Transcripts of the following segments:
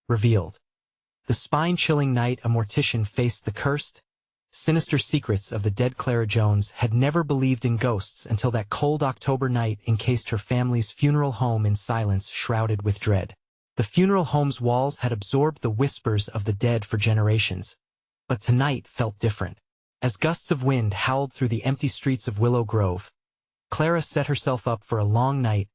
revealed. The spine-chilling night a mortician faced the cursed, sinister secrets of the dead Clara Jones had never believed in ghosts until that cold October night encased her family's funeral home in silence shrouded with dread. The funeral home's walls had absorbed the whispers of the dead for generations, but tonight felt different. As gusts of wind howled through the empty streets of Willow Grove, Clara set herself up for a long night,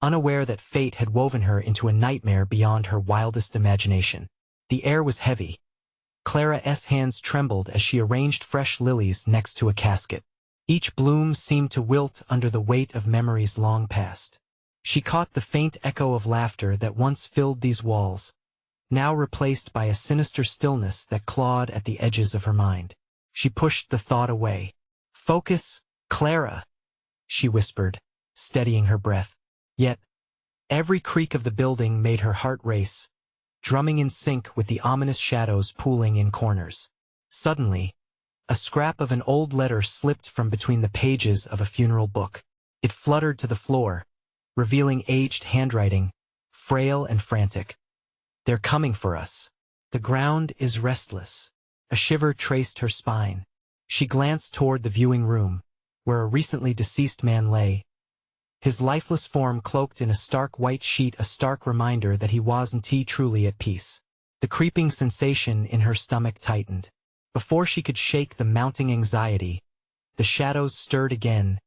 unaware that fate had woven her into a nightmare beyond her wildest imagination. The air was heavy. Clara's hands trembled as she arranged fresh lilies next to a casket. Each bloom seemed to wilt under the weight of memories long past. She caught the faint echo of laughter that once filled these walls, now replaced by a sinister stillness that clawed at the edges of her mind. She pushed the thought away. "Focus, Clara," she whispered, steadying her breath. Yet, every creak of the building made her heart race, drumming in sync with the ominous shadows pooling in corners. Suddenly, a scrap of an old letter slipped from between the pages of a funeral book. It fluttered to the floor, revealing aged handwriting, frail and frantic. "They're coming for us. The ground is restless." A shiver traced her spine. She glanced toward the viewing room, where a recently deceased man lay, his lifeless form cloaked in a stark white sheet, a stark reminder that he wasn't truly at peace. The creeping sensation in her stomach tightened. Before she could shake the mounting anxiety, the shadows stirred again,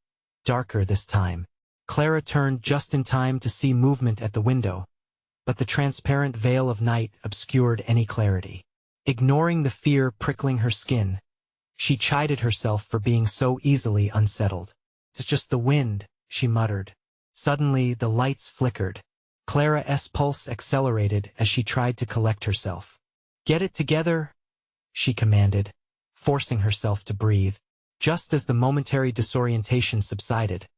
darker this time. Clara turned just in time to see movement at the window, but the transparent veil of night obscured any clarity. Ignoring the fear prickling her skin, she chided herself for being so easily unsettled. "It's just the wind," she muttered. Suddenly, the lights flickered. Clara's pulse accelerated as she tried to collect herself. "Get it together," she commanded, forcing herself to breathe. Just as the momentary disorientation subsided,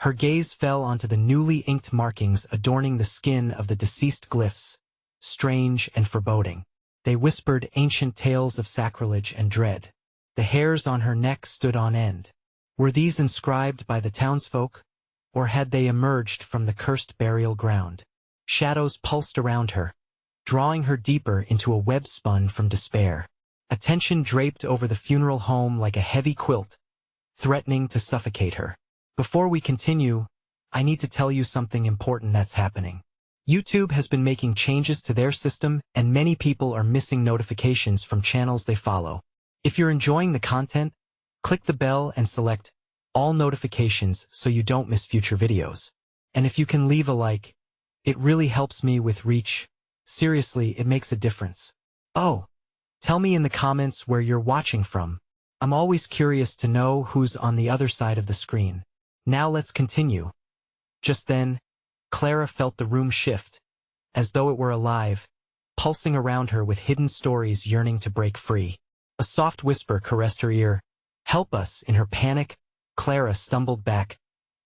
her gaze fell onto the newly inked markings adorning the skin of the deceased glyphs, strange and foreboding. They whispered ancient tales of sacrilege and dread. The hairs on her neck stood on end. Were these inscribed by the townsfolk, or had they emerged from the cursed burial ground? Shadows pulsed around her, drawing her deeper into a web spun from despair. Attention draped over the funeral home like a heavy quilt, threatening to suffocate her. "Before we continue, I need to tell you something important that's happening. YouTube has been making changes to their system, and many people are missing notifications from channels they follow. If you're enjoying the content, click the bell and select all notifications so you don't miss future videos. And if you can leave a like, it really helps me with reach. Seriously, it makes a difference. Oh, tell me in the comments where you're watching from. I'm always curious to know who's on the other side of the screen. Now let's continue." Just then, Clara felt the room shift, as though it were alive, pulsing around her with hidden stories yearning to break free. A soft whisper caressed her ear. "Help us!" In her panic, Clara stumbled back,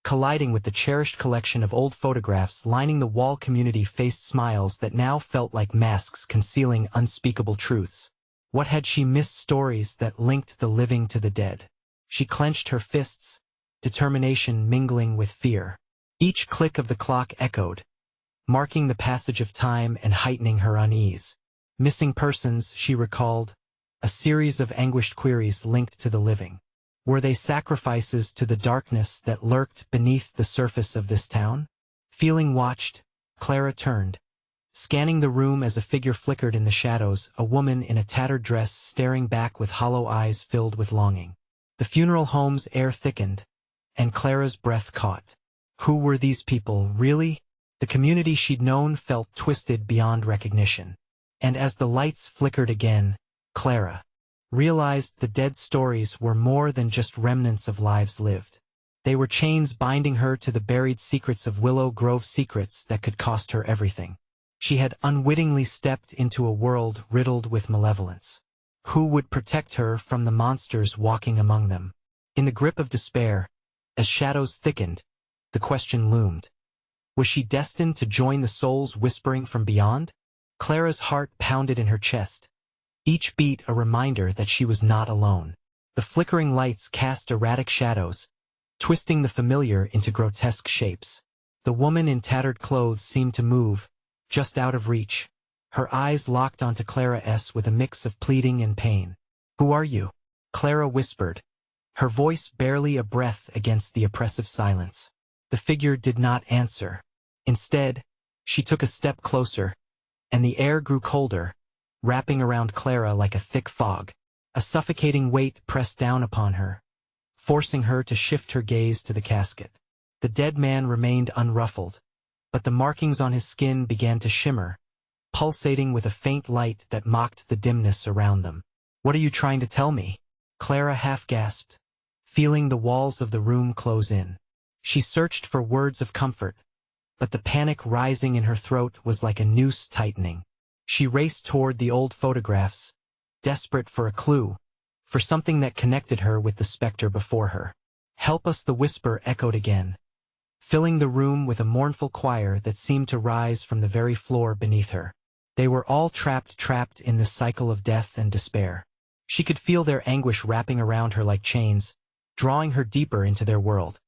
colliding with the cherished collection of old photographs lining the wall. Community faced smiles that now felt like masks concealing unspeakable truths. What had she missed? Stories that linked the living to the dead. She clenched her fists, determination mingling with fear. Each click of the clock echoed, marking the passage of time and heightening her unease. Missing persons, she recalled, a series of anguished queries linked to the living. Were they sacrifices to the darkness that lurked beneath the surface of this town? Feeling watched, Clara turned, scanning the room as a figure flickered in the shadows, a woman in a tattered dress staring back with hollow eyes filled with longing. The funeral home's air thickened, and Clara's breath caught. Who were these people, really? The community she'd known felt twisted beyond recognition. And as the lights flickered again, Clara realized the dead stories were more than just remnants of lives lived. They were chains binding her to the buried secrets of Willow Grove, secrets that could cost her everything. She had unwittingly stepped into a world riddled with malevolence. Who would protect her from the monsters walking among them? In the grip of despair, as shadows thickened, the question loomed. Was she destined to join the souls whispering from beyond? Clara's heart pounded in her chest, each beat a reminder that she was not alone. The flickering lights cast erratic shadows, twisting the familiar into grotesque shapes. The woman in tattered clothes seemed to move, just out of reach, Her eyes locked onto Clara S. with a mix of pleading and pain. "Who are you?" Clara whispered, her voice barely a breath against the oppressive silence. The figure did not answer. Instead, she took a step closer, and the air grew colder, wrapping around Clara like a thick fog. A suffocating weight pressed down upon her, forcing her to shift her gaze to the casket. The dead man remained unruffled, but the markings on his skin began to shimmer, pulsating with a faint light that mocked the dimness around them. "What are you trying to tell me?" Clara half-gasped, feeling the walls of the room close in. She searched for words of comfort, but the panic rising in her throat was like a noose tightening. She raced toward the old photographs, desperate for a clue, for something that connected her with the specter before her. "Help us," the whisper echoed again, filling the room with a mournful choir that seemed to rise from the very floor beneath her. They were all trapped in this cycle of death and despair. She could feel their anguish wrapping around her like chains, drawing her deeper into their world.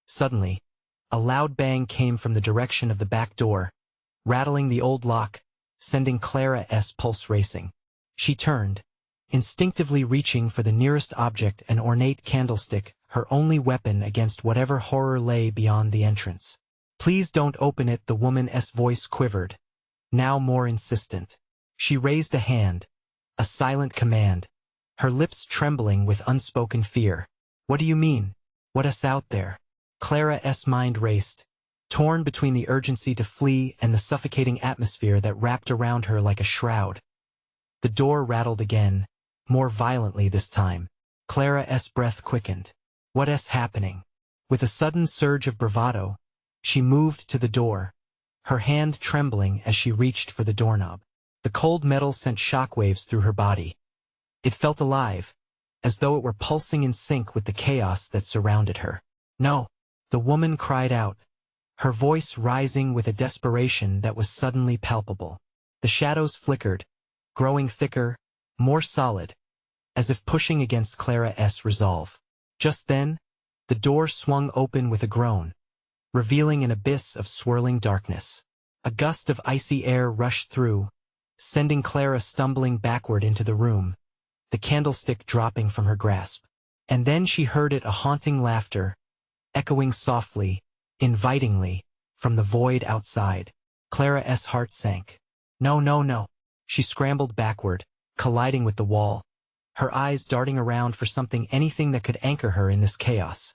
Suddenly, a loud bang came from the direction of the back door, rattling the old lock, sending Clara S. pulse racing. She turned, instinctively reaching for the nearest object, an ornate candlestick, her only weapon against whatever horror lay beyond the entrance. "Please don't open it," the woman's voice quivered, now more insistent. She raised a hand, a silent command, her lips trembling with unspoken fear. "What do you mean? What's out there?" Clara's mind raced, torn between the urgency to flee and the suffocating atmosphere that wrapped around her like a shroud. The door rattled again, more violently this time. Clara's breath quickened. "What's happening?" With a sudden surge of bravado, she moved to the door, her hand trembling as she reached for the doorknob. The cold metal sent shockwaves through her body. It felt alive, as though it were pulsing in sync with the chaos that surrounded her. "No!" the woman cried out, her voice rising with a desperation that was suddenly palpable. The shadows flickered, growing thicker, more solid, as if pushing against Clara's resolve. Just then, the door swung open with a groan, revealing an abyss of swirling darkness. A gust of icy air rushed through, sending Clara stumbling backward into the room, the candlestick dropping from her grasp. And then she heard it, a haunting laughter, echoing softly, invitingly, from the void outside. Clara's heart sank. "No, no, no!" She scrambled backward, colliding with the wall, her eyes darting around for anything that could anchor her in this chaos.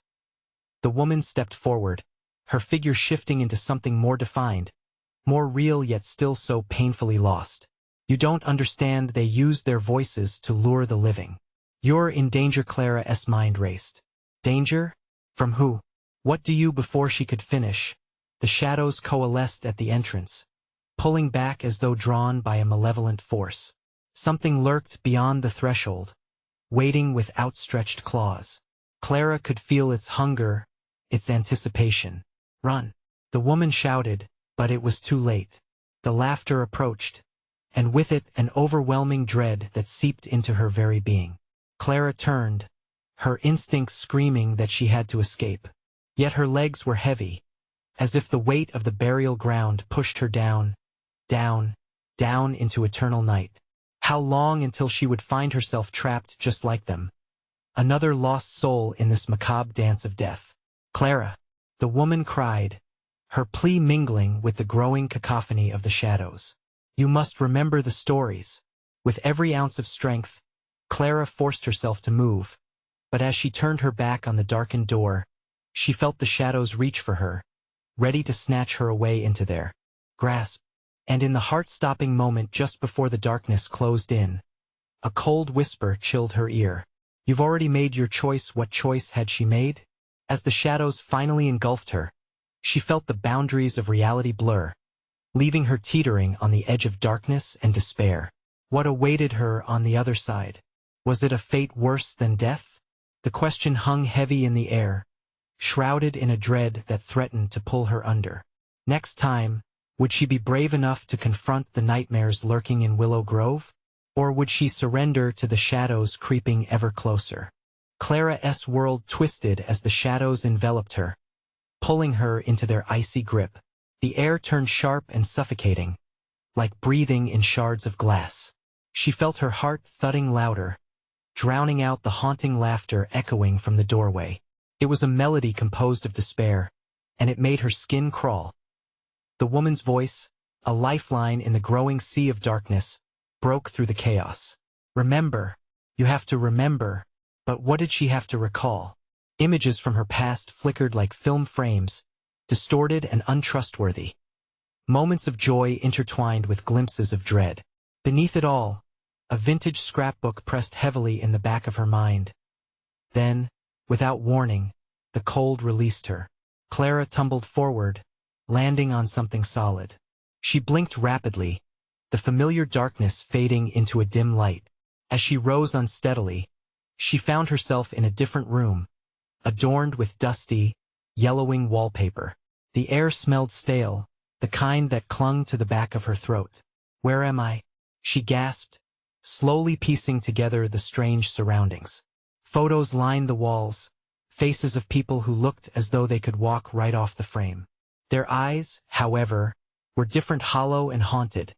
The woman stepped forward, her figure shifting into something more defined, more real yet still so painfully lost. "You don't understand, they use their voices to lure the living. You're in danger." Clara's mind raced. Danger? From who? What do you? Before she could finish, the shadows coalesced at the entrance, pulling back as though drawn by a malevolent force. Something lurked beyond the threshold, waiting with outstretched claws. Clara could feel its hunger, its anticipation. "Run!" the woman shouted, but it was too late. The laughter approached, and with it an overwhelming dread that seeped into her very being. Clara turned, her instincts screaming that she had to escape. Yet her legs were heavy, as if the weight of the burial ground pushed her down, down, down into eternal night. How long until she would find herself trapped just like them? Another lost soul in this macabre dance of death. "Clara!" the woman cried, her plea mingling with the growing cacophony of the shadows. "You must remember the stories." With every ounce of strength, Clara forced herself to move, but as she turned her back on the darkened door, she felt the shadows reach for her, ready to snatch her away into their grasp. And in the heart-stopping moment just before the darkness closed in, a cold whisper chilled her ear. "You've already made your choice." What choice had she made? As the shadows finally engulfed her, she felt the boundaries of reality blur, leaving her teetering on the edge of darkness and despair. What awaited her on the other side? Was it a fate worse than death? The question hung heavy in the air, shrouded in a dread that threatened to pull her under. Next time, would she be brave enough to confront the nightmares lurking in Willow Grove? Or would she surrender to the shadows creeping ever closer? Clara's world twisted as the shadows enveloped her, pulling her into their icy grip. The air turned sharp and suffocating, like breathing in shards of glass. She felt her heart thudding louder, drowning out the haunting laughter echoing from the doorway. It was a melody composed of despair, and it made her skin crawl. The woman's voice, a lifeline in the growing sea of darkness, broke through the chaos. Remember. You have to remember. But what did she have to recall? Images from her past flickered like film frames, distorted and untrustworthy. Moments of joy intertwined with glimpses of dread. Beneath it all, a vintage scrapbook pressed heavily in the back of her mind. Then, without warning, the cold released her. Clara tumbled forward, landing on something solid. She blinked rapidly, the familiar darkness fading into a dim light. As she rose unsteadily, she found herself in a different room, adorned with dusty, yellowing wallpaper. The air smelled stale, the kind that clung to the back of her throat. "Where am I?" she gasped, slowly piecing together the strange surroundings. Photos lined the walls, faces of people who looked as though they could walk right off the frame. Their eyes, however, were different, hollow and haunted,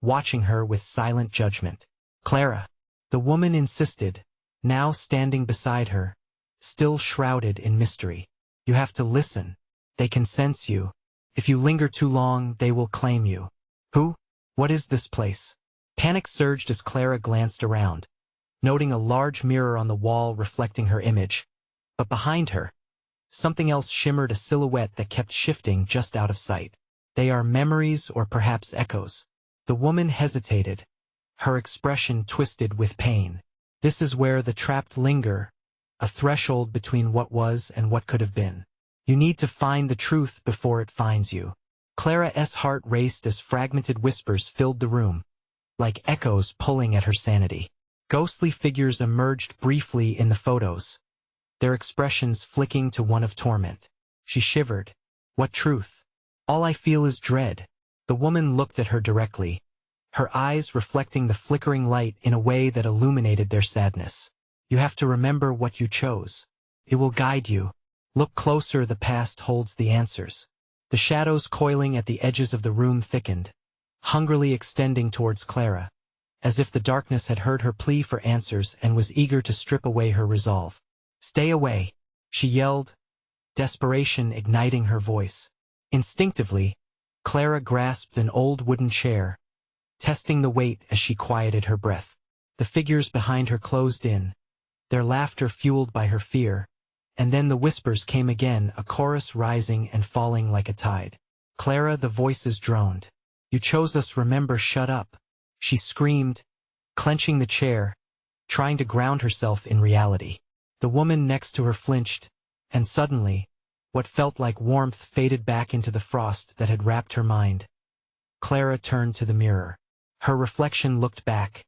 watching her with silent judgment. "Clara," the woman insisted, now standing beside her, still shrouded in mystery. "You have to listen. They can sense you. If you linger too long, they will claim you." "Who? What is this place?" Panic surged as Clara glanced around, noting a large mirror on the wall reflecting her image. But behind her, something else shimmered, a silhouette that kept shifting just out of sight. "They are memories or perhaps echoes." The woman hesitated, her expression twisted with pain. This is where the trapped linger, a threshold between what was and what could have been. You need to find the truth before it finds you. Clara's heart raced as fragmented whispers filled the room, like echoes pulling at her sanity. Ghostly figures emerged briefly in the photos, their expressions flicking to one of torment. She shivered. "What truth?" "All I feel is dread." The woman looked at her directly, her eyes reflecting the flickering light in a way that illuminated their sadness. "You have to remember what you chose. It will guide you. Look closer, the past holds the answers." The shadows coiling at the edges of the room thickened, hungrily extending towards Clara, as if the darkness had heard her plea for answers and was eager to strip away her resolve. "Stay away," she yelled, desperation igniting her voice. Instinctively, Clara grasped an old wooden chair, testing the weight as she quieted her breath. The figures behind her closed in, their laughter fueled by her fear, and then the whispers came again, a chorus rising and falling like a tide. "Clara," the voices droned. "You chose us, remember, shut up." She screamed, clenching the chair, trying to ground herself in reality. The woman next to her flinched, and suddenly, what felt like warmth faded back into the frost that had wrapped her mind. Clara turned to the mirror. Her reflection looked back,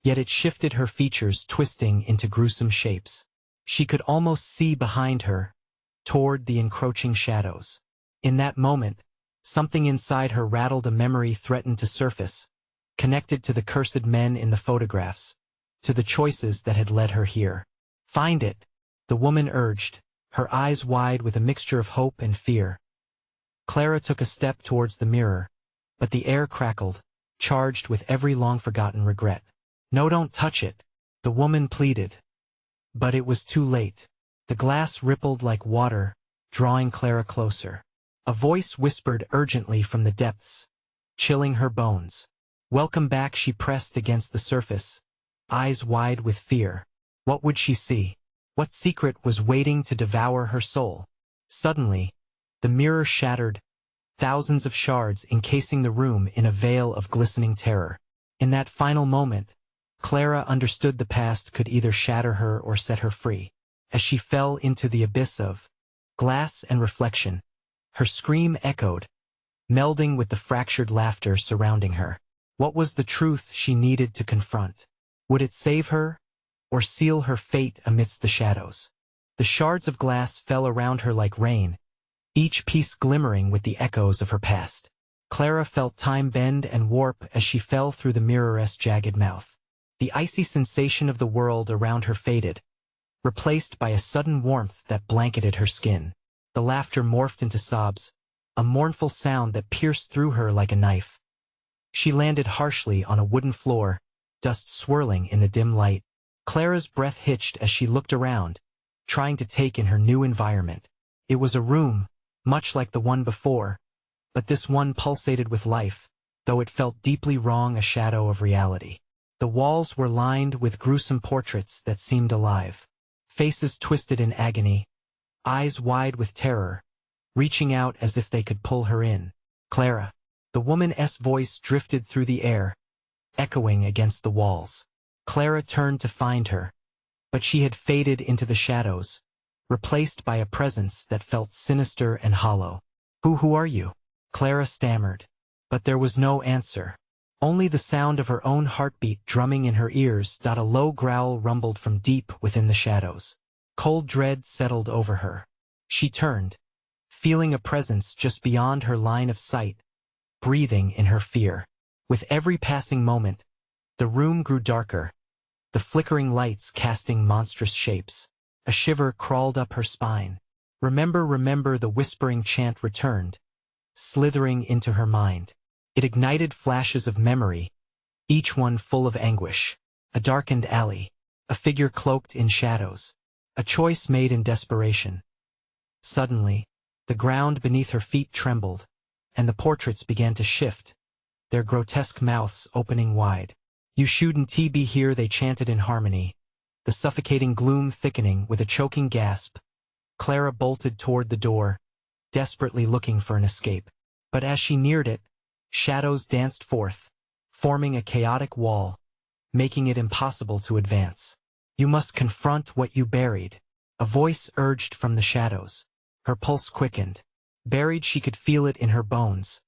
yet it shifted, her features twisting into gruesome shapes. She could almost see behind her, toward the encroaching shadows. In that moment, something inside her rattled, a memory threatened to surface, connected to the cursed men in the photographs, to the choices that had led her here. "Find it," the woman urged, her eyes wide with a mixture of hope and fear. Clara took a step towards the mirror, but the air crackled, charged with every long-forgotten regret. "No, don't touch it," the woman pleaded. But it was too late. The glass rippled like water, drawing Clara closer. A voice whispered urgently from the depths, chilling her bones. "Welcome back," she pressed against the surface, eyes wide with fear. What would she see? What secret was waiting to devour her soul? Suddenly, the mirror shattered, thousands of shards encasing the room in a veil of glistening terror. In that final moment, Clara understood the past could either shatter her or set her free. As she fell into the abyss of glass and reflection, her scream echoed, melding with the fractured laughter surrounding her. What was the truth she needed to confront? Would it save her, or seal her fate amidst the shadows? The shards of glass fell around her like rain, each piece glimmering with the echoes of her past. Clara felt time bend and warp as she fell through the mirror's jagged mouth. The icy sensation of the world around her faded, replaced by a sudden warmth that blanketed her skin. The laughter morphed into sobs, a mournful sound that pierced through her like a knife. She landed harshly on a wooden floor, dust swirling in the dim light. Clara's breath hitched as she looked around, trying to take in her new environment. It was a room, much like the one before, but this one pulsated with life, though it felt deeply wrong, a shadow of reality. The walls were lined with gruesome portraits that seemed alive. Faces twisted in agony, eyes wide with terror, reaching out as if they could pull her in. Clara. The woman's voice drifted through the air, echoing against the walls. Clara turned to find her, but she had faded into the shadows, replaced by a presence that felt sinister and hollow. Who are you? Clara stammered, but there was no answer. Only the sound of her own heartbeat drumming in her ears. A low growl rumbled from deep within the shadows. Cold dread settled over her. She turned, feeling a presence just beyond her line of sight, breathing in her fear. With every passing moment, the room grew darker, the flickering lights casting monstrous shapes. A shiver crawled up her spine. Remember, the whispering chant returned, slithering into her mind. It ignited flashes of memory, each one full of anguish. A darkened alley, a figure cloaked in shadows, a choice made in desperation. Suddenly, the ground beneath her feet trembled, and the portraits began to shift, their grotesque mouths opening wide. "You shouldn't be here," they chanted in harmony, the suffocating gloom thickening. With a choking gasp, Clara bolted toward the door, desperately looking for an escape. But as she neared it, shadows danced forth, forming a chaotic wall, making it impossible to advance. "You must confront what you buried," a voice urged from the shadows. Her pulse quickened. Buried, she could feel it in her bones.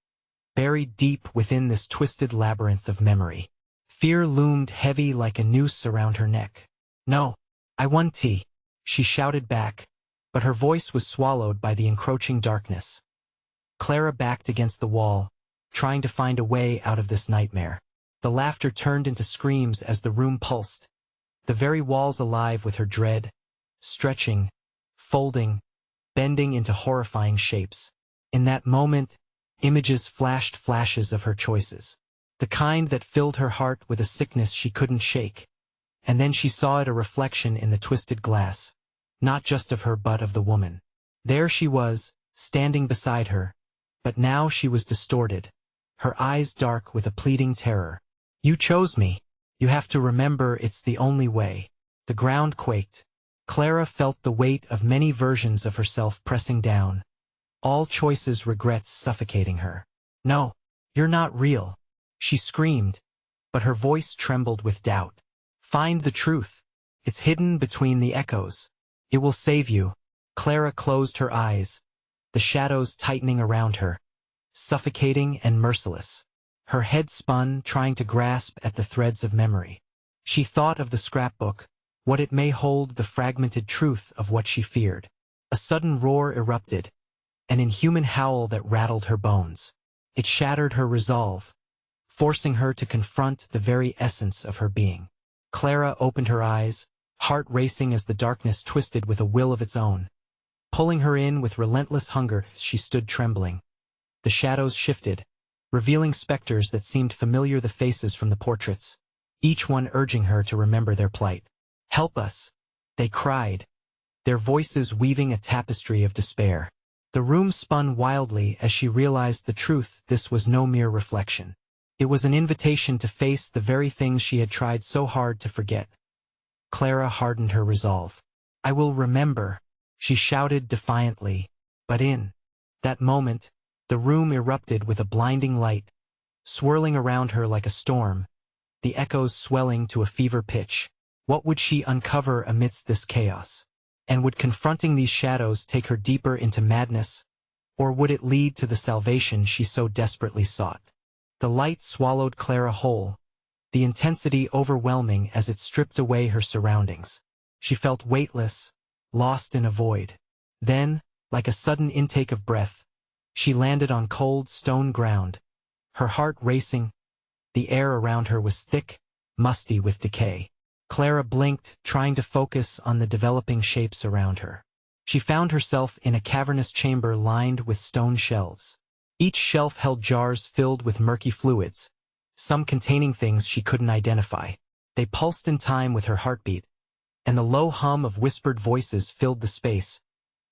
Buried deep within this twisted labyrinth of memory. Fear loomed heavy like a noose around her neck. "No, I want tea," she shouted back, but her voice was swallowed by the encroaching darkness. Clara backed against the wall, trying to find a way out of this nightmare. The laughter turned into screams as the room pulsed, the very walls alive with her dread, stretching, folding, bending into horrifying shapes. In that moment, images flashed, flashes of her choices, the kind that filled her heart with a sickness she couldn't shake. And then she saw it, a reflection in the twisted glass, not just of her but of the woman. There she was, standing beside her, but now she was distorted, her eyes dark with a pleading terror. "You chose me. You have to remember, it's the only way." The ground quaked. Clara felt the weight of many versions of herself pressing down, all choices, regrets suffocating her. "No, you're not real," she screamed, but her voice trembled with doubt. "Find the truth. It's hidden between the echoes. It will save you." Clara closed her eyes, the shadows tightening around her, suffocating and merciless. Her head spun, trying to grasp at the threads of memory. She thought of the scrapbook, what it may hold, the fragmented truth of what she feared. A sudden roar erupted, an inhuman howl that rattled her bones. It shattered her resolve, forcing her to confront the very essence of her being. Clara opened her eyes, heart racing as the darkness twisted with a will of its own. Pulling her in with relentless hunger, she stood trembling. The shadows shifted, revealing specters that seemed familiar, the faces from the portraits, each one urging her to remember their plight. "Help us," they cried, their voices weaving a tapestry of despair. The room spun wildly as she realized the truth. This was no mere reflection. It was an invitation to face the very things she had tried so hard to forget. Clara hardened her resolve. "I will remember," she shouted defiantly, but in that moment, the room erupted with a blinding light, swirling around her like a storm, the echoes swelling to a fever pitch. What would she uncover amidst this chaos? And would confronting these shadows take her deeper into madness, or would it lead to the salvation she so desperately sought? The light swallowed Clara whole, the intensity overwhelming as it stripped away her surroundings. She felt weightless, lost in a void. Then, like a sudden intake of breath, she landed on cold stone ground, her heart racing. The air around her was thick, musty with decay. Clara blinked, trying to focus on the developing shapes around her. She found herself in a cavernous chamber lined with stone shelves. Each shelf held jars filled with murky fluids, some containing things she couldn't identify. They pulsed in time with her heartbeat, and the low hum of whispered voices filled the space,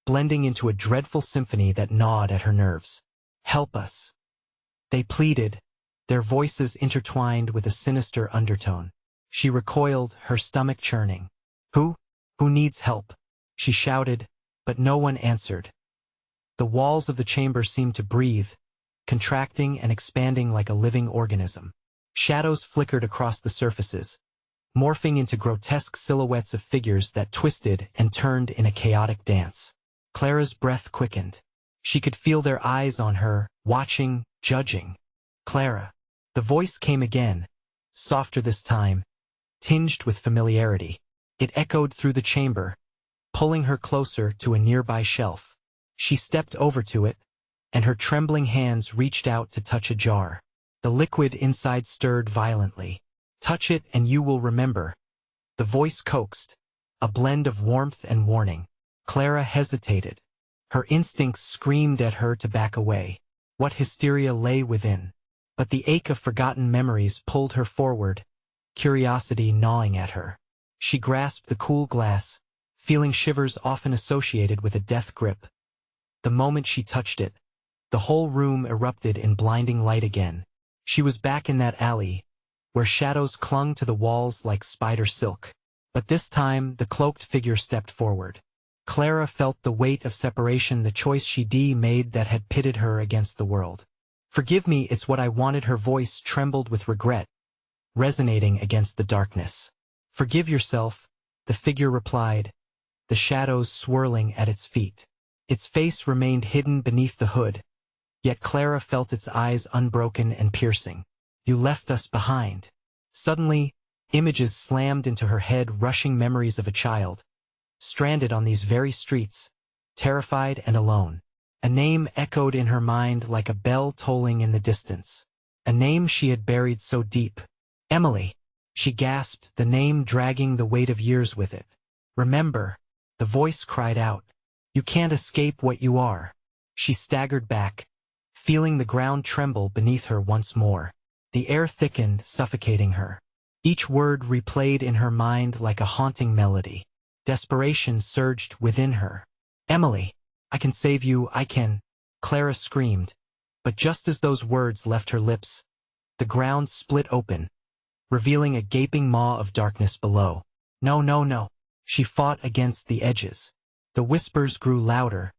blending into a dreadful symphony that gnawed at her nerves. "Help us," they pleaded, their voices intertwined with a sinister undertone. She recoiled, her stomach churning. Who needs help?" she shouted, but no one answered. The walls of the chamber seemed to breathe, contracting and expanding like a living organism. Shadows flickered across the surfaces, morphing into grotesque silhouettes of figures that twisted and turned in a chaotic dance. Clara's breath quickened. She could feel their eyes on her, watching, judging. "Clara." The voice came again, softer this time, tinged with familiarity. It echoed through the chamber, pulling her closer to a nearby shelf. She stepped over to it, and her trembling hands reached out to touch a jar. The liquid inside stirred violently. "Touch it and you will remember," the voice coaxed, a blend of warmth and warning. Clara hesitated. Her instincts screamed at her to back away. What hysteria lay within? But the ache of forgotten memories pulled her forward, curiosity gnawing at her. She grasped the cool glass, feeling shivers often associated with a death grip. The moment she touched it, the whole room erupted in blinding light again. She was back in that alley, where shadows clung to the walls like spider silk. But this time, the cloaked figure stepped forward. Clara felt the weight of separation, the choice she made that had pitted her against the world. "Forgive me, it's what I wanted." Her voice trembled with regret, resonating against the darkness. "Forgive yourself," the figure replied, the shadows swirling at its feet. Its face remained hidden beneath the hood, yet Clara felt its eyes unbroken and piercing. "You left us behind." Suddenly, images slammed into her head, rushing memories of a child, stranded on these very streets, terrified and alone. A name echoed in her mind like a bell tolling in the distance. A name she had buried so deep. "Emily," she gasped, the name dragging the weight of years with it. "Remember," the voice cried out. "You can't escape what you are." She staggered back, feeling the ground tremble beneath her once more. The air thickened, suffocating her. Each word replayed in her mind like a haunting melody. Desperation surged within her. "Emily, I can save you, I can," Clara screamed. But just as those words left her lips, the ground split open, revealing a gaping maw of darkness below. "No, no, no." She fought against the edges. The whispers grew louder,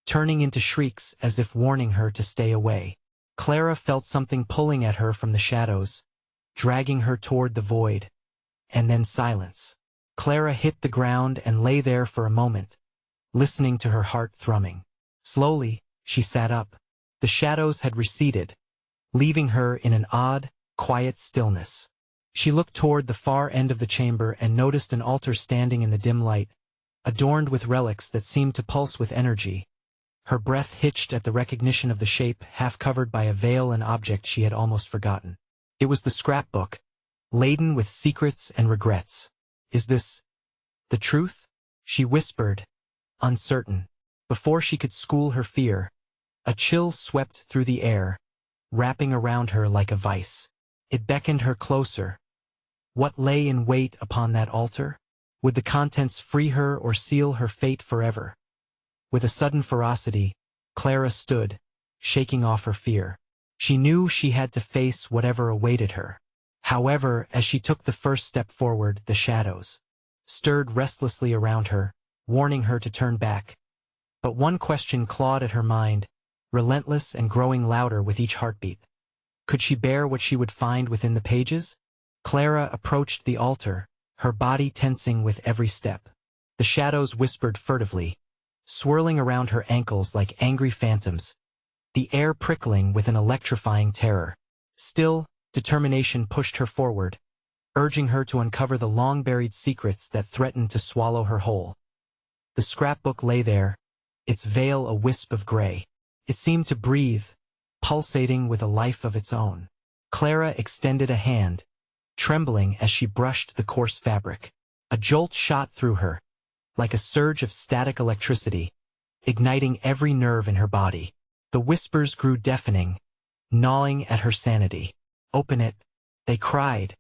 turning into shrieks as if warning her to stay away. Clara felt something pulling at her from the shadows, dragging her toward the void. And then silence. Clara hit the ground and lay there for a moment, listening to her heart thrumming. Slowly, she sat up. The shadows had receded, leaving her in an odd, quiet stillness. She looked toward the far end of the chamber and noticed an altar standing in the dim light, adorned with relics that seemed to pulse with energy. Her breath hitched at the recognition of the shape, half covered by a veil, an object she had almost forgotten. It was the scrapbook, laden with secrets and regrets. "Is this the truth?" she whispered, uncertain. Before she could school her fear, a chill swept through the air, wrapping around her like a vice. It beckoned her closer. What lay in wait upon that altar? Would the contents free her or seal her fate forever? With a sudden ferocity, Clara stood, shaking off her fear. She knew she had to face whatever awaited her. However, as she took the first step forward, the shadows stirred restlessly around her, warning her to turn back. But one question clawed at her mind, relentless and growing louder with each heartbeat. Could she bear what she would find within the pages? Clara approached the altar, her body tensing with every step. The shadows whispered furtively, swirling around her ankles like angry phantoms, the air prickling with an electrifying terror. Still, determination pushed her forward, urging her to uncover the long-buried secrets that threatened to swallow her whole. The scrapbook lay there, its veil a wisp of gray. It seemed to breathe, pulsating with a life of its own. Clara extended a hand, trembling as she brushed the coarse fabric. A jolt shot through her, like a surge of static electricity, igniting every nerve in her body. The whispers grew deafening, gnawing at her sanity. "Open it," They cried,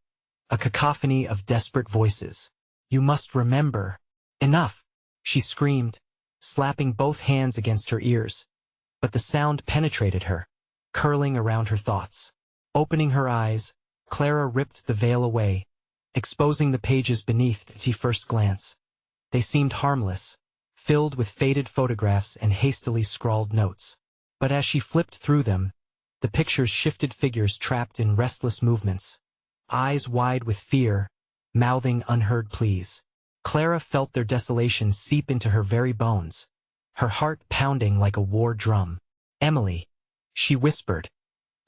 a cacophony of desperate voices. "You must remember." "Enough!" she screamed, slapping both hands against her ears. But the sound penetrated her, curling around her thoughts. Opening her eyes, Clara ripped the veil away, exposing the pages beneath at first glance. They seemed harmless, filled with faded photographs and hastily scrawled notes. But as she flipped through them, the pictures shifted figures trapped in restless movements, eyes wide with fear, mouthing unheard pleas. Clara felt their desolation seep into her very bones, her heart pounding like a war drum. "Emily," she whispered,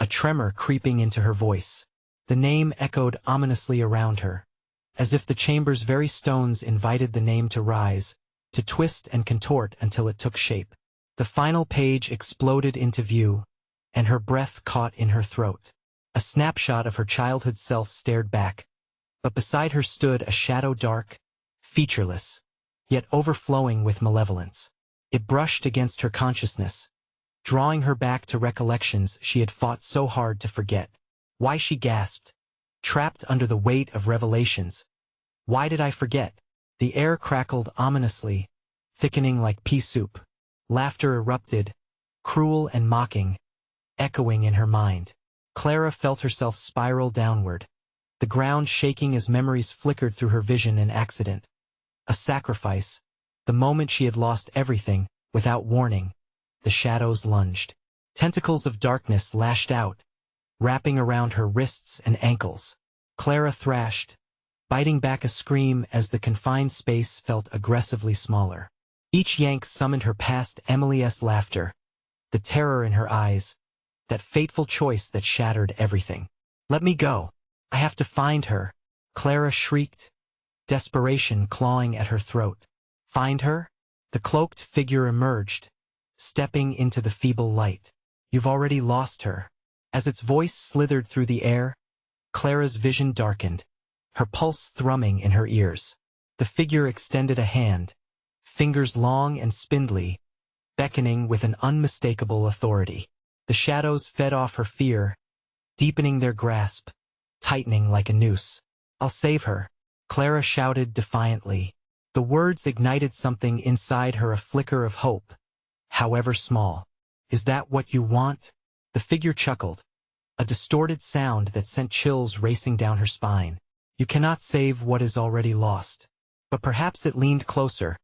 a tremor creeping into her voice. The name echoed ominously around her, as if the chamber's very stones invited the name to rise, to twist and contort until it took shape. The final page exploded into view, and her breath caught in her throat. A snapshot of her childhood self stared back, but beside her stood a shadow dark, featureless, yet overflowing with malevolence. It brushed against her consciousness, drawing her back to recollections she had fought so hard to forget. "Why," she gasped, trapped under the weight of revelations. "Why did I forget?" The air crackled ominously, thickening like pea soup. Laughter erupted, cruel and mocking, echoing in her mind. Clara felt herself spiral downward, the ground shaking as memories flickered through her vision in accident. A sacrifice, the moment she had lost everything, without warning. The shadows lunged. Tentacles of darkness lashed out, wrapping around her wrists and ankles. Clara thrashed, biting back a scream as the confined space felt aggressively smaller. Each yank summoned her past Emily's laughter, the terror in her eyes, that fateful choice that shattered everything. "Let me go. I have to find her," Clara shrieked, desperation clawing at her throat. "Find her?" The cloaked figure emerged, stepping into the feeble light. "You've already lost her." As its voice slithered through the air, Clara's vision darkened, her pulse thrumming in her ears. The figure extended a hand, fingers long and spindly, beckoning with an unmistakable authority. The shadows fed off her fear, deepening their grasp, tightening like a noose. "I'll save her," Clara shouted defiantly. The words ignited something inside her, a flicker of hope, however small. "Is that what you want?" The figure chuckled, a distorted sound that sent chills racing down her spine. "You cannot save what is already lost." But perhaps it leaned closer,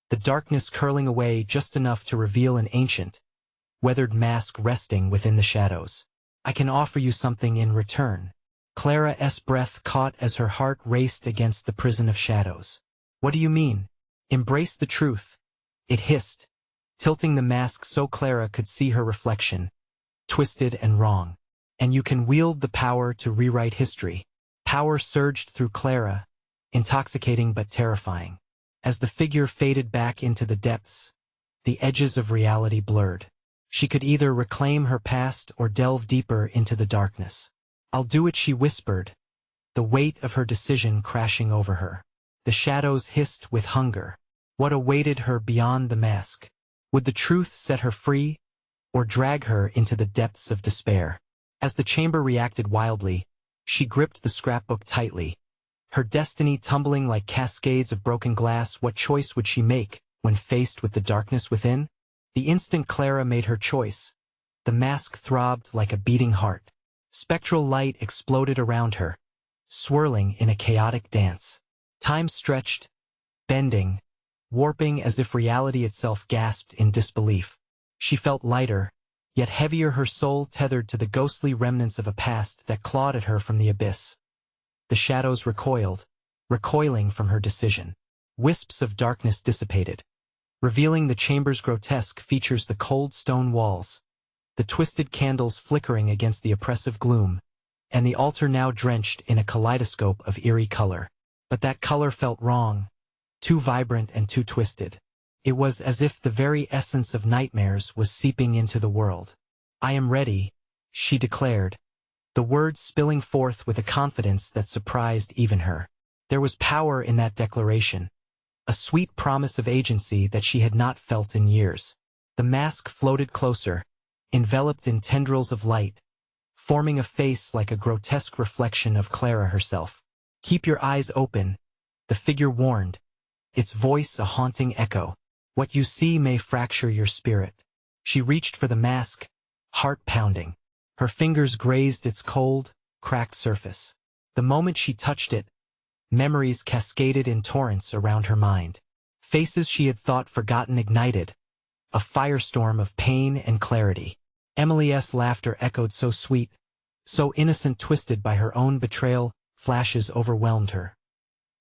the darkness curling away just enough to reveal an ancient, weathered mask resting within the shadows. "I can offer you something in return." Clara's breath caught as her heart raced against the prison of shadows. "What do you mean?" "Embrace the truth," it hissed, tilting the mask so Clara could see her reflection, twisted and wrong. "And you can wield the power to rewrite history." Power surged through Clara, intoxicating but terrifying. As the figure faded back into the depths, the edges of reality blurred. She could either reclaim her past or delve deeper into the darkness. "I'll do it," she whispered, the weight of her decision crashing over her. The shadows hissed with hunger. What awaited her beyond the mask? Would the truth set her free, or drag her into the depths of despair? As the chamber reacted wildly, she gripped the scrapbook tightly, her destiny tumbling like cascades of broken glass. What choice would she make when faced with the darkness within? The instant Clara made her choice, the mask throbbed like a beating heart. Spectral light exploded around her, swirling in a chaotic dance. Time stretched, bending, warping as if reality itself gasped in disbelief. She felt lighter, yet heavier, her soul tethered to the ghostly remnants of a past that clawed at her from the abyss. The shadows recoiled, recoiling from her decision. Wisps of darkness dissipated, revealing the chamber's grotesque features: the cold stone walls, the twisted candles flickering against the oppressive gloom, and the altar now drenched in a kaleidoscope of eerie color. But that color felt wrong, too vibrant and too twisted. It was as if the very essence of nightmares was seeping into the world. "I am ready," she declared, the words spilling forth with a confidence that surprised even her. There was power in that declaration, a sweet promise of agency that she had not felt in years. The mask floated closer, enveloped in tendrils of light, forming a face like a grotesque reflection of Clara herself. "Keep your eyes open," the figure warned, its voice a haunting echo. "What you see may fracture your spirit." She reached for the mask, heart pounding. Her fingers grazed its cold, cracked surface. The moment she touched it, memories cascaded in torrents around her mind. Faces she had thought forgotten ignited, a firestorm of pain and clarity. Emily's laughter echoed so sweet, so innocent, twisted by her own betrayal. Flashes overwhelmed her.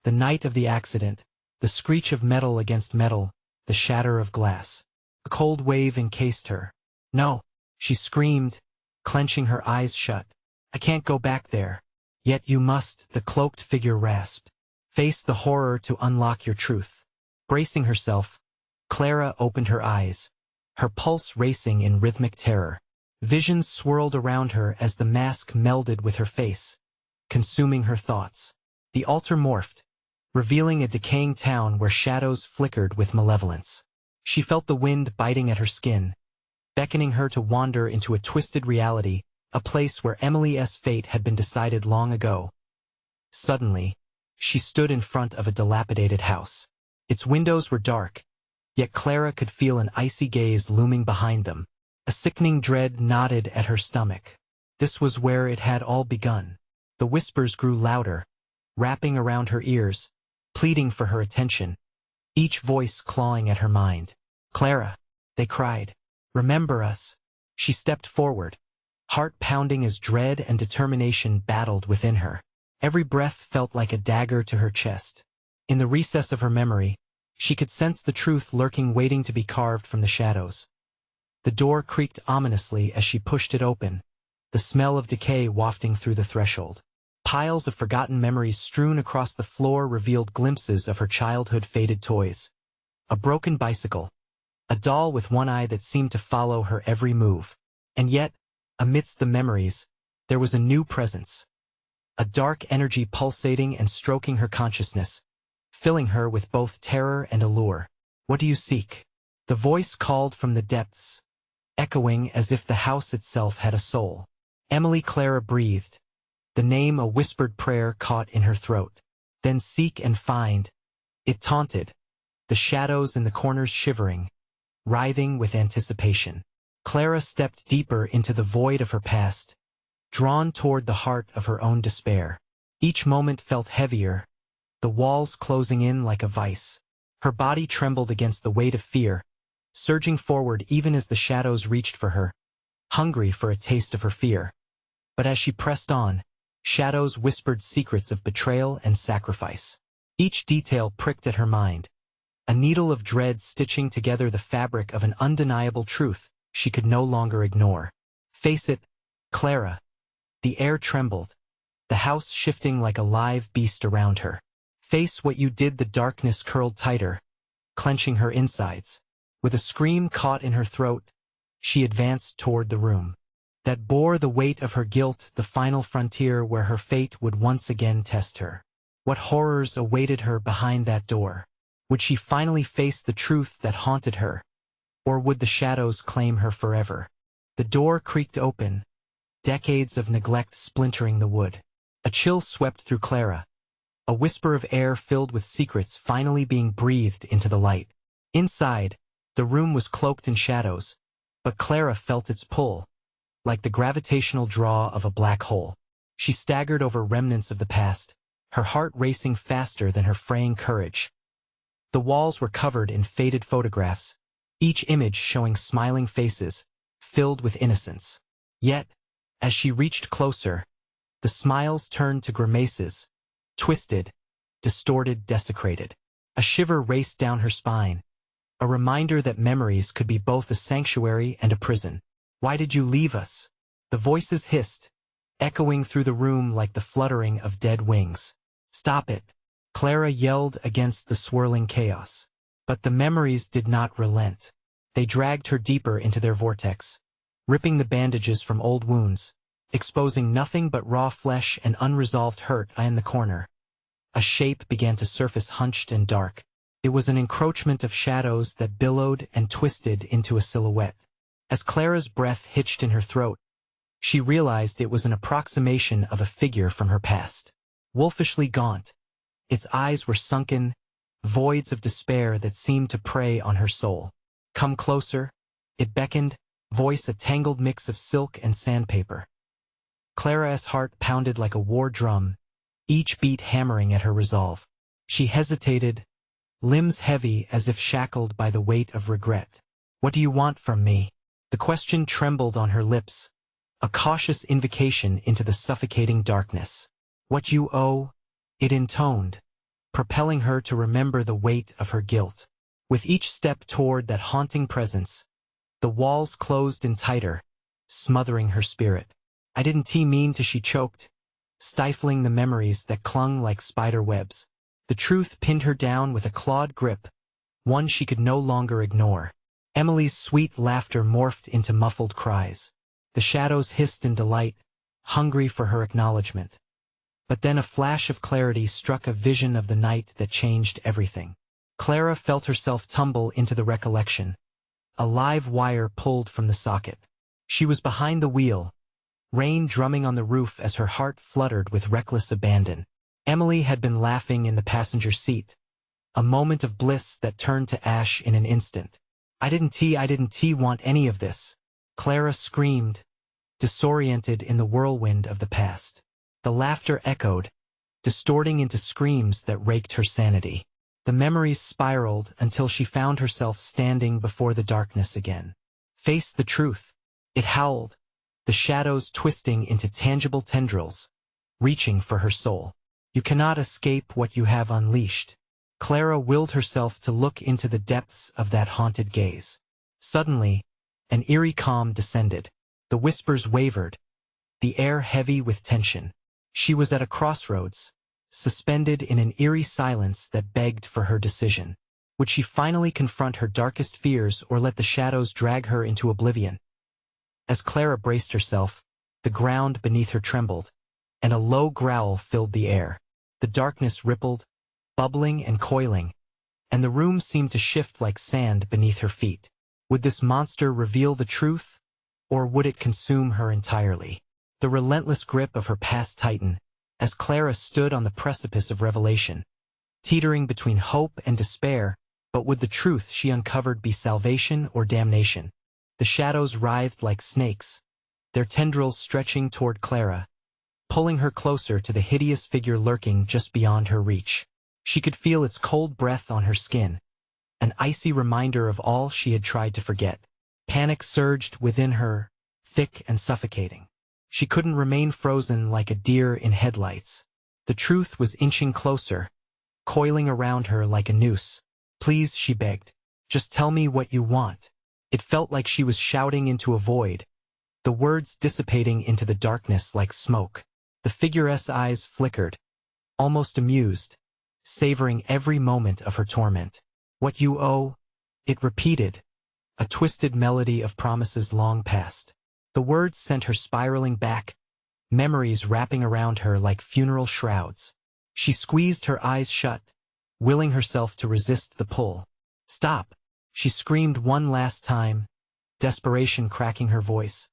The night of the accident, the screech of metal against metal, the shatter of glass. A cold wave encased her. "No," she screamed, clenching her eyes shut. "I can't go back there." "Yet you must," the cloaked figure rasped. "Face the horror to unlock your truth." Bracing herself, Clara opened her eyes, her pulse racing in rhythmic terror. Visions swirled around her as the mask melded with her face, consuming her thoughts. The altar morphed, revealing a decaying town where shadows flickered with malevolence. She felt the wind biting at her skin, beckoning her to wander into a twisted reality, a place where Emily's fate had been decided long ago. Suddenly, she stood in front of a dilapidated house. Its windows were dark, yet Clara could feel an icy gaze looming behind them. A sickening dread knotted at her stomach. This was where it had all begun. The whispers grew louder, wrapping around her ears, pleading for her attention, each voice clawing at her mind. "Clara," they cried, "remember us." She stepped forward, heart pounding as dread and determination battled within her. Every breath felt like a dagger to her chest. In the recess of her memory, she could sense the truth lurking, waiting to be carved from the shadows. The door creaked ominously as she pushed it open, the smell of decay wafting through the threshold. Piles of forgotten memories strewn across the floor revealed glimpses of her childhood faded toys. A broken bicycle, a doll with one eye that seemed to follow her every move. And yet, amidst the memories, there was a new presence. A dark energy pulsating and stroking her consciousness, filling her with both terror and allure. "What do you seek?" The voice called from the depths, echoing as if the house itself had a soul. Clara breathed, the name a whispered prayer caught in her throat. "Then seek and find," it taunted, the shadows in the corners shivering, writhing with anticipation. Clara stepped deeper into the void of her past, drawn toward the heart of her own despair. Each moment felt heavier, the walls closing in like a vice. Her body trembled against the weight of fear, surging forward even as the shadows reached for her, hungry for a taste of her fear. But as she pressed on, shadows whispered secrets of betrayal and sacrifice. Each detail pricked at her mind, a needle of dread stitching together the fabric of an undeniable truth she could no longer ignore. "Face it, Clara." The air trembled, the house shifting like a live beast around her. "Face what you did." The darkness curled tighter, clenching her insides. With a scream caught in her throat, she advanced toward the room that bore the weight of her guilt, the final frontier where her fate would once again test her. What horrors awaited her behind that door? Would she finally face the truth that haunted her, or would the shadows claim her forever? The door creaked open, decades of neglect splintering the wood. A chill swept through Clara, a whisper of air filled with secrets finally being breathed into the light. Inside, the room was cloaked in shadows, but Clara felt its pull, like the gravitational draw of a black hole. She staggered over remnants of the past, her heart racing faster than her fraying courage. The walls were covered in faded photographs, each image showing smiling faces, filled with innocence. Yet, as she reached closer, the smiles turned to grimaces, twisted, distorted, desecrated. A shiver raced down her spine, a reminder that memories could be both a sanctuary and a prison. "Why did you leave us?" The voices hissed, echoing through the room like the fluttering of dead wings. "Stop it," Clara yelled against the swirling chaos. But the memories did not relent. They dragged her deeper into their vortex, ripping the bandages from old wounds, exposing nothing but raw flesh and unresolved hurt. In the corner, a shape began to surface, hunched and dark. It was an encroachment of shadows that billowed and twisted into a silhouette. As Clara's breath hitched in her throat, She realized it was an approximation of a figure from her past. Wolfishly gaunt. Its eyes were sunken, voids of despair that seemed to prey on her soul. "Come closer," it beckoned, voice a tangled mix of silk and sandpaper. Clara's heart pounded like a war drum, each beat hammering at her resolve. She hesitated, limbs heavy as if shackled by the weight of regret. "What do you want from me?" The question trembled on her lips, a cautious invocation into the suffocating darkness. "What you owe," it intoned, propelling her to remember the weight of her guilt. With each step toward that haunting presence, the walls closed in tighter, smothering her spirit. "I didn't mean to," she choked, stifling the memories that clung like spider webs. The truth pinned her down with a clawed grip, one she could no longer ignore. Emily's sweet laughter morphed into muffled cries. The shadows hissed in delight, hungry for her acknowledgement. But then a flash of clarity struck, a vision of the night that changed everything. Clara felt herself tumble into the recollection. A live wire pulled from the socket. She was behind the wheel, rain drumming on the roof as her heart fluttered with reckless abandon. Emily had been laughing in the passenger seat, a moment of bliss that turned to ash in an instant. I didn't want any of this," Clara screamed, disoriented in the whirlwind of the past. The laughter echoed, distorting into screams that raked her sanity. The memories spiraled until she found herself standing before the darkness again. "Face the truth," it howled, the shadows twisting into tangible tendrils, reaching for her soul. "You cannot escape what you have unleashed." Clara willed herself to look into the depths of that haunted gaze. Suddenly, an eerie calm descended. The whispers wavered, the air heavy with tension. She was at a crossroads, suspended in an eerie silence that begged for her decision. Would she finally confront her darkest fears or let the shadows drag her into oblivion? As Clara braced herself, the ground beneath her trembled, and a low growl filled the air. The darkness rippled, bubbling and coiling, and the room seemed to shift like sand beneath her feet. Would this monster reveal the truth, or would it consume her entirely? The relentless grip of her past tightened, as Clara stood on the precipice of revelation, teetering between hope and despair. But would the truth she uncovered be salvation or damnation? The shadows writhed like snakes, their tendrils stretching toward Clara, pulling her closer to the hideous figure lurking just beyond her reach. She could feel its cold breath on her skin, an icy reminder of all she had tried to forget. Panic surged within her, thick and suffocating. She couldn't remain frozen like a deer in headlights. The truth was inching closer, coiling around her like a noose. "Please," she begged, "just tell me what you want." It felt like she was shouting into a void, the words dissipating into the darkness like smoke. The figure's eyes flickered, almost amused, savoring every moment of her torment. "What you owe," it repeated, a twisted melody of promises long past. The words sent her spiraling back, memories wrapping around her like funeral shrouds. She squeezed her eyes shut, willing herself to resist the pull. "Stop!" she screamed one last time, desperation cracking her voice.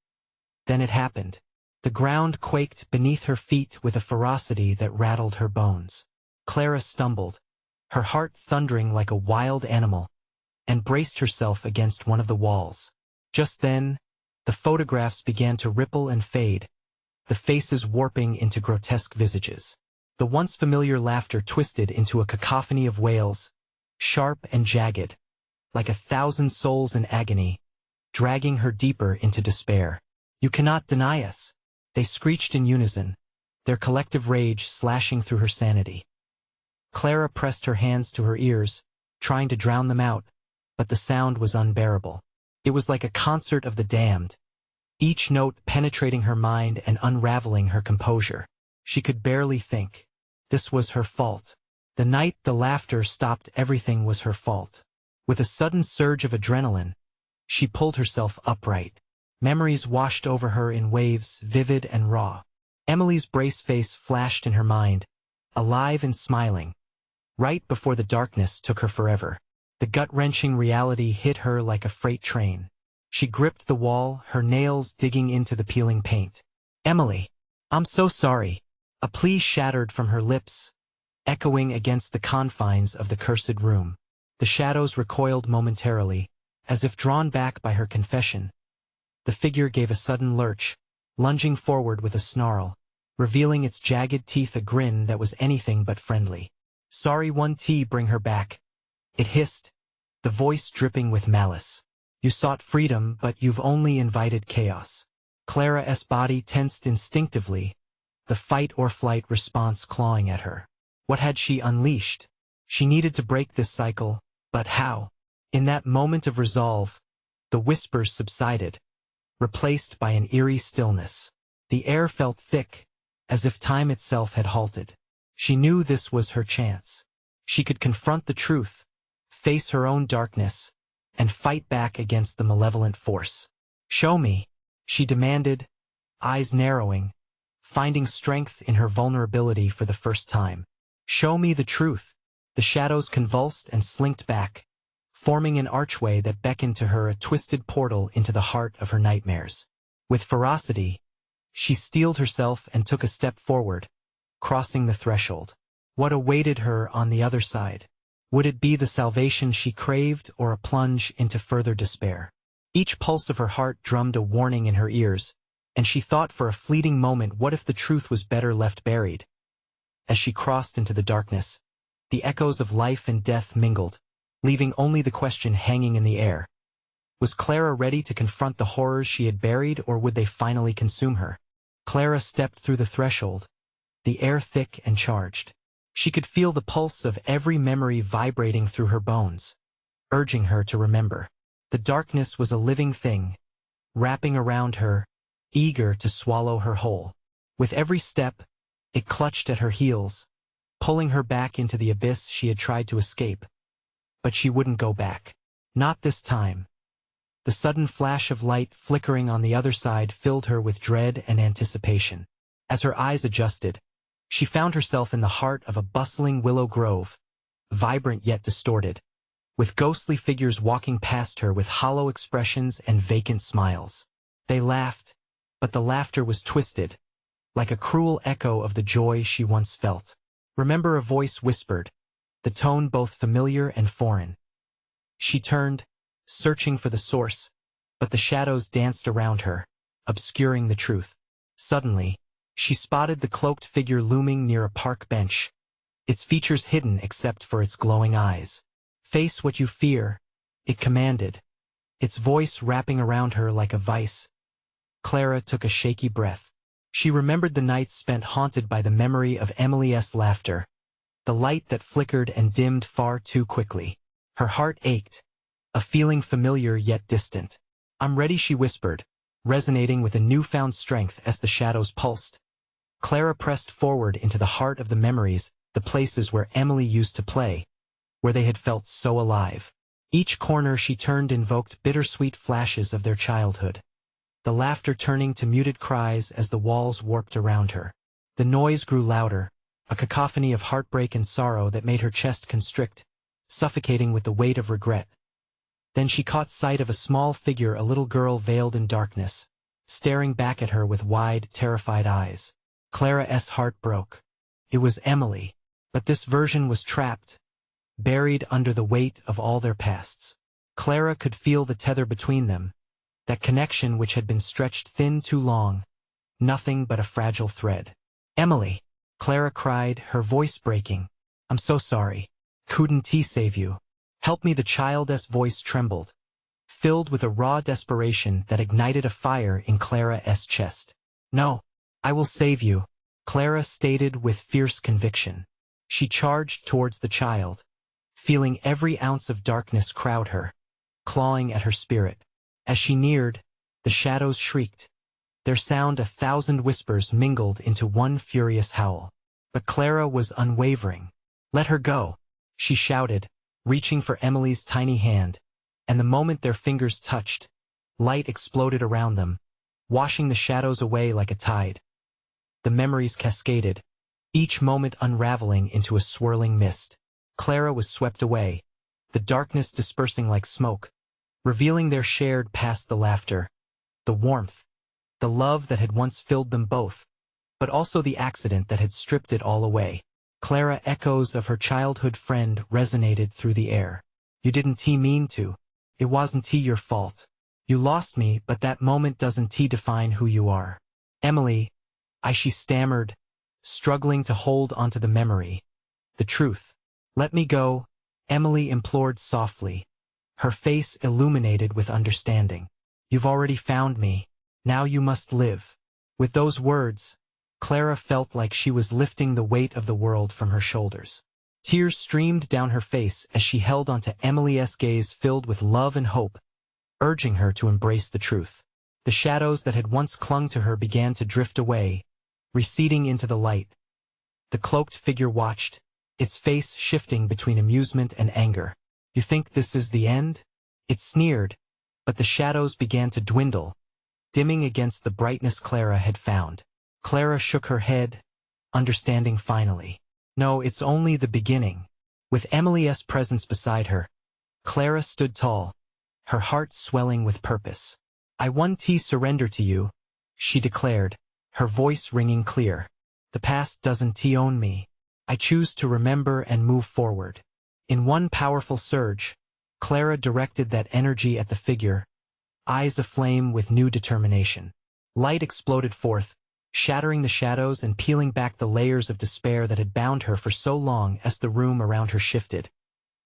Then it happened. The ground quaked beneath her feet with a ferocity that rattled her bones. Clara stumbled, her heart thundering like a wild animal, and braced herself against one of the walls. Just then, the photographs began to ripple and fade, the faces warping into grotesque visages. The once familiar laughter twisted into a cacophony of wails, sharp and jagged, like 1,000 souls in agony, dragging her deeper into despair. "You cannot deny us," they screeched in unison, their collective rage slashing through her sanity. Clara pressed her hands to her ears, trying to drown them out, but the sound was unbearable. It was like a concert of the damned, each note penetrating her mind and unraveling her composure. She could barely think. This was her fault. The night the laughter stopped, everything was her fault. With a sudden surge of adrenaline, she pulled herself upright. Memories washed over her in waves, vivid and raw. Emily's brace face flashed in her mind, alive and smiling, right before the darkness took her forever. The gut-wrenching reality hit her like a freight train. She gripped the wall, her nails digging into the peeling paint. "Emily, I'm so sorry." A plea shattered from her lips, echoing against the confines of the cursed room. The shadows recoiled momentarily, as if drawn back by her confession. The figure gave a sudden lurch, lunging forward with a snarl, revealing its jagged teeth, a grin that was anything but friendly. "Sorry, 1T, bring her back," it hissed, the voice dripping with malice. "You sought freedom, but you've only invited chaos." Clara's body tensed instinctively, the fight-or-flight response clawing at her. What had she unleashed? She needed to break this cycle, but how? In that moment of resolve, the whispers subsided, replaced by an eerie stillness. The air felt thick, as if time itself had halted. She knew this was her chance. She could confront the truth, face her own darkness, and fight back against the malevolent force. "Show me," she demanded, eyes narrowing, finding strength in her vulnerability for the first time. "Show me the truth." The shadows convulsed and slinked back, forming an archway that beckoned to her, a twisted portal into the heart of her nightmares. With ferocity, she steeled herself and took a step forward, crossing the threshold. What awaited her on the other side? Would it be the salvation she craved, or a plunge into further despair? Each pulse of her heart drummed a warning in her ears, and she thought for a fleeting moment, what if the truth was better left buried? As she crossed into the darkness, the echoes of life and death mingled, leaving only the question hanging in the air. Was Clara ready to confront the horrors she had buried, or would they finally consume her? Clara stepped through the threshold, the air thick and charged. She could feel the pulse of every memory vibrating through her bones, urging her to remember. The darkness was a living thing, wrapping around her, eager to swallow her whole. With every step, it clutched at her heels, pulling her back into the abyss she had tried to escape. But she wouldn't go back. Not this time. The sudden flash of light flickering on the other side filled her with dread and anticipation. As her eyes adjusted, she found herself in the heart of a bustling willow grove, vibrant yet distorted, with ghostly figures walking past her with hollow expressions and vacant smiles. They laughed, but the laughter was twisted, like a cruel echo of the joy she once felt. "Remember," a voice whispered, the tone both familiar and foreign. She turned, searching for the source, but the shadows danced around her, obscuring the truth. Suddenly, she spotted the cloaked figure looming near a park bench, its features hidden except for its glowing eyes. "Face what you fear," it commanded, its voice wrapping around her like a vice. Clara took a shaky breath. She remembered the nights spent haunted by the memory of Emily's laughter, the light that flickered and dimmed far too quickly. Her heart ached, a feeling familiar yet distant. "I'm ready," she whispered, resonating with a newfound strength as the shadows pulsed. Clara pressed forward into the heart of the memories, the places where Emily used to play, where they had felt so alive. Each corner she turned invoked bittersweet flashes of their childhood, the laughter turning to muted cries as the walls warped around her. The noise grew louder, a cacophony of heartbreak and sorrow that made her chest constrict, suffocating with the weight of regret. Then she caught sight of a small figure, a little girl veiled in darkness, staring back at her with wide, terrified eyes. Clara's heart broke. It was Emily, but this version was trapped, buried under the weight of all their pasts. Clara could feel the tether between them, that connection which had been stretched thin too long, nothing but a fragile thread. "Emily," Clara cried, her voice breaking. "I'm so sorry. Couldn't he save you? Help me." The child's voice trembled, filled with a raw desperation that ignited a fire in Clara's chest. "No, I will save you," Clara stated with fierce conviction. She charged towards the child, feeling every ounce of darkness crowd her, clawing at her spirit. As she neared, the shadows shrieked, their sound 1,000 whispers mingled into one furious howl. But Clara was unwavering. "Let her go," she shouted, reaching for Emily's tiny hand, and the moment their fingers touched, light exploded around them, washing the shadows away like a tide. The memories cascaded, each moment unraveling into a swirling mist. Clara was swept away, the darkness dispersing like smoke, revealing their shared past, the laughter, the warmth, the love that had once filled them both, but also the accident that had stripped it all away. Clara, echoes of her childhood friend resonated through the air. You didn't mean to. It wasn't your fault. You lost me, but that moment doesn't define who you are. Emily, she stammered, struggling to hold onto the memory. The truth. Let me go, Emily implored softly, her face illuminated with understanding. You've already found me. Now you must live. With those words, Clara felt like she was lifting the weight of the world from her shoulders. Tears streamed down her face as she held onto Emily's gaze filled with love and hope, urging her to embrace the truth. The shadows that had once clung to her began to drift away, receding into the light. The cloaked figure watched, its face shifting between amusement and anger. You think this is the end? It sneered, but the shadows began to dwindle, dimming against the brightness Clara had found. Clara shook her head, understanding finally. No, it's only the beginning. With Emily's presence beside her, Clara stood tall, her heart swelling with purpose. I won't surrender to you, she declared, her voice ringing clear. The past doesn't own me. I choose to remember and move forward. In one powerful surge, Clara directed that energy at the figure, eyes aflame with new determination. Light exploded forth, shattering the shadows and peeling back the layers of despair that had bound her for so long. As the room around her shifted,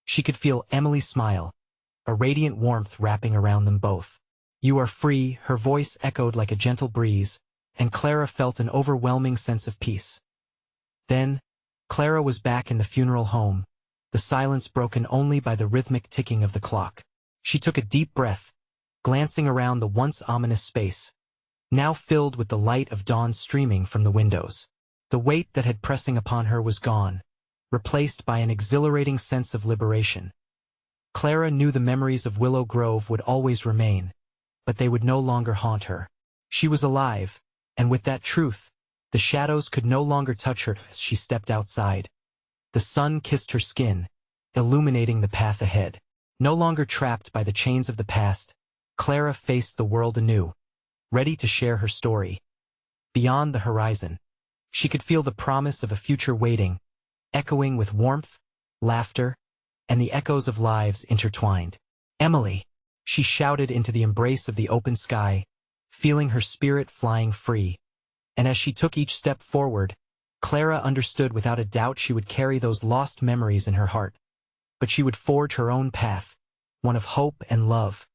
she could feel Emily smile, a radiant warmth wrapping around them both. You are free, her voice echoed like a gentle breeze, and Clara felt an overwhelming sense of peace. Then, Clara was back in the funeral home, the silence broken only by the rhythmic ticking of the clock. She took a deep breath, glancing around the once ominous space, now filled with the light of dawn streaming from the windows. The weight that had pressing upon her was gone, replaced by an exhilarating sense of liberation. Clara knew the memories of Willow Grove would always remain, but they would no longer haunt her. She was alive, and with that truth, the shadows could no longer touch her as she stepped outside. The sun kissed her skin, illuminating the path ahead. No longer trapped by the chains of the past, Clara faced the world anew, ready to share her story. Beyond the horizon, she could feel the promise of a future waiting, echoing with warmth, laughter, and the echoes of lives intertwined. Emily, she shouted into the embrace of the open sky, feeling her spirit flying free. And as she took each step forward, Clara understood without a doubt she would carry those lost memories in her heart. But she would forge her own path, one of hope and love.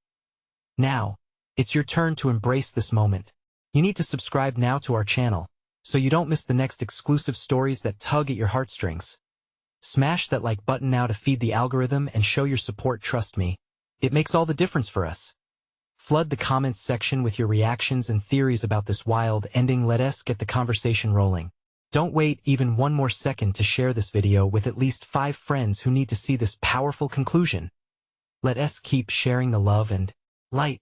Now, it's your turn to embrace this moment. You need to subscribe now to our channel, so you don't miss the next exclusive stories that tug at your heartstrings. Smash that like button now to feed the algorithm and show your support. Trust me, it makes all the difference for us. Flood the comments section with your reactions and theories about this wild ending. Let us get the conversation rolling. Don't wait even one more second to share this video with at least 5 friends who need to see this powerful conclusion. Let us keep sharing the love and light.